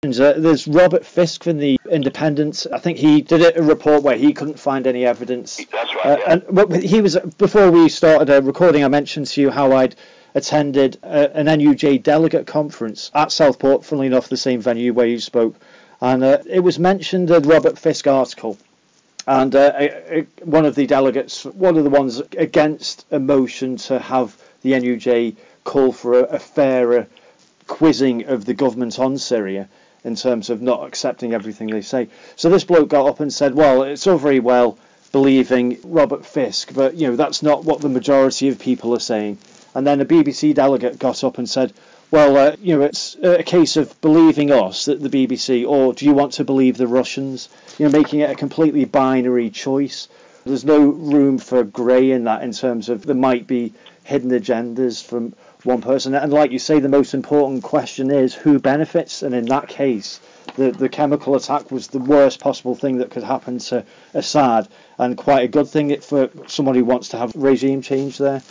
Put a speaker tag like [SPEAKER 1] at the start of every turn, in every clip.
[SPEAKER 1] There's Robert Fisk from the Independent. I think he did a report where he couldn't find any evidence.
[SPEAKER 2] That's right. Yeah.
[SPEAKER 1] And he was, before we started recording, I mentioned to you how I'd attended an NUJ delegate conference at Southport, funnily enough, the same venue where you spoke. And it was mentioned in the Robert Fisk article. And one of the delegates, one of the ones against a motion to have the NUJ call for a fairer quizzing of the government on Syria, in terms of not accepting everything they say. So this bloke got up and said, well, it's all very well believing Robert Fisk, but that's not what the majority of people are saying. And then a BBC delegate got up and said, well, it's a case of believing us, the BBC, or do you want to believe the Russians? Making it a completely binary choice. There's no room for grey in that, in terms of there might be hidden agendas from one person. And like you say, the most important question is who benefits. And in that case, the chemical attack was the worst possible thing that could happen to Assad, and quite a good thing for someone who wants to have regime change there.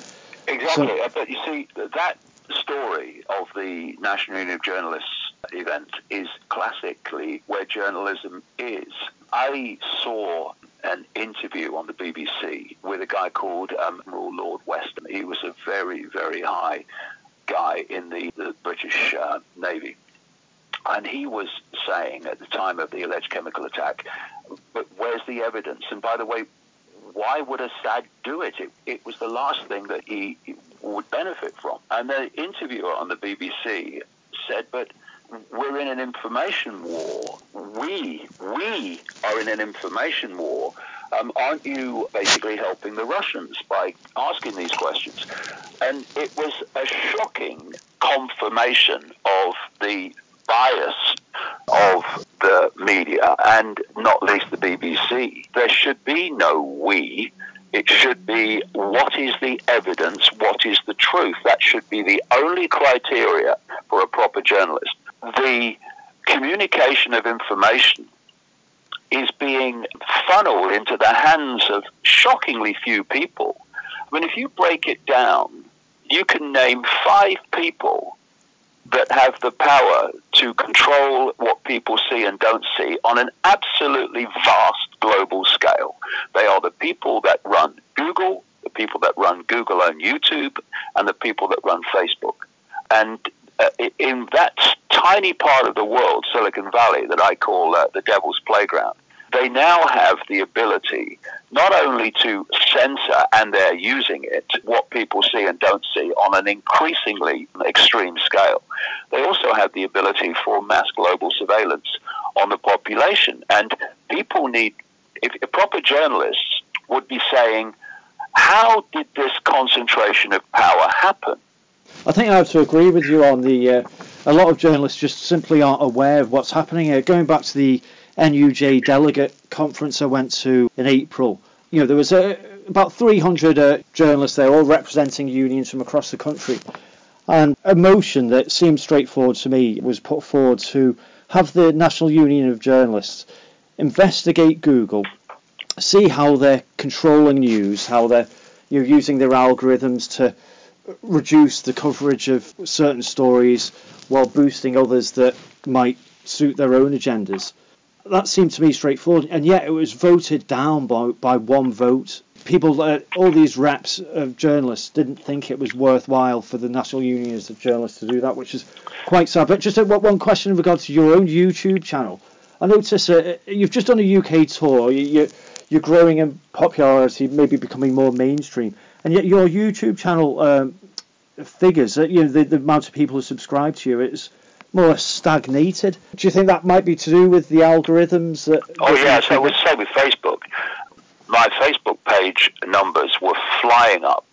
[SPEAKER 2] Exactly. But you see, that story of the National Union of Journalists event is classically where journalism is. I saw an interview on the BBC with a guy called Lord Weston. He was a very, very high guy in the British Navy. And he was saying at the time of the alleged chemical attack, but where's the evidence? And by the way, why would Assad do it? It was the last thing that he would benefit from. And the interviewer on the BBC said, but we're in an information war. We are in an information war. Aren't you basically helping the Russians by asking these questions? And it was a shocking confirmation of the bias of the media, and not least the BBC. There should be no we. It should be what is the evidence, what is the truth. That should be the only criteria for a proper journalist. The communication of information is being funneled into the hands of shockingly few people. I mean, if you break it down, you can name 5 people that have the power to control what people see and don't see on an absolutely vast global scale. They are the people that run Google, the people that run Google on YouTube, and the people that run Facebook. And in that tiny part of the world, Silicon Valley, that I call the devil's playground, they now have the ability not only to censor, and they're using it, what people see and don't see on an increasingly extreme scale. They also have the ability for mass global surveillance on the population. And people need, if proper journalists would be saying, how did this concentration of power happen?
[SPEAKER 1] I think I have to agree with you on a lot of journalists just simply aren't aware of what's happening. Going back to the NUJ delegate conference I went to in April, there was about 300 journalists there, all representing unions from across the country. And a motion that seemed straightforward to me was put forward to have the National Union of Journalists investigate Google, see how they're controlling news, how they're using their algorithms to reduce the coverage of certain stories while boosting others that might suit their own agendas. That seemed to me straightforward, and yet it was voted down by one vote. People, all these reps of journalists didn't think it was worthwhile for the National Unions of Journalists to do that, which is quite sad. But just one question in regards to your own YouTube channel. I notice you've just done a UK tour. You're growing in popularity, maybe becoming more mainstream, and yet your YouTube channel figures, the amount of people who subscribe to you, is more or less stagnated. Do you think that might be to do with the algorithms?
[SPEAKER 2] Oh yes, I would say with Facebook. My Facebook page numbers were flying up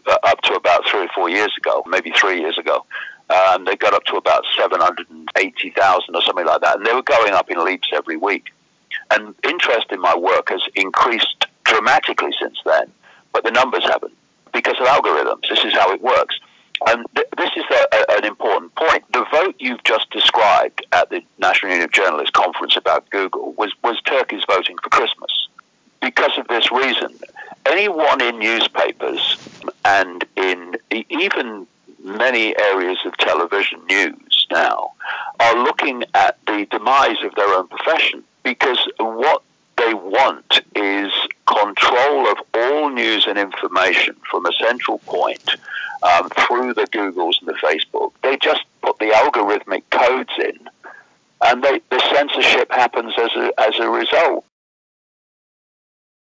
[SPEAKER 2] to about 3 or 4 years ago, maybe 3 years ago. They got up to about 780,000 or something like that, and they were going up in leaps every week. And interest in my work has increased dramatically since then, but the numbers haven't, because of algorithms. This is how it works. And this is an important point. The vote you've just described at the National Union of Journalists conference about Google was turkeys voting for Christmas. Because of this reason, anyone in newspapers and in even many areas of television news now are looking at the demand demise of their own profession, because what they want is control of all news and information from a central point through the Googles and the Facebook. They just put the algorithmic codes in, and the censorship happens as a result.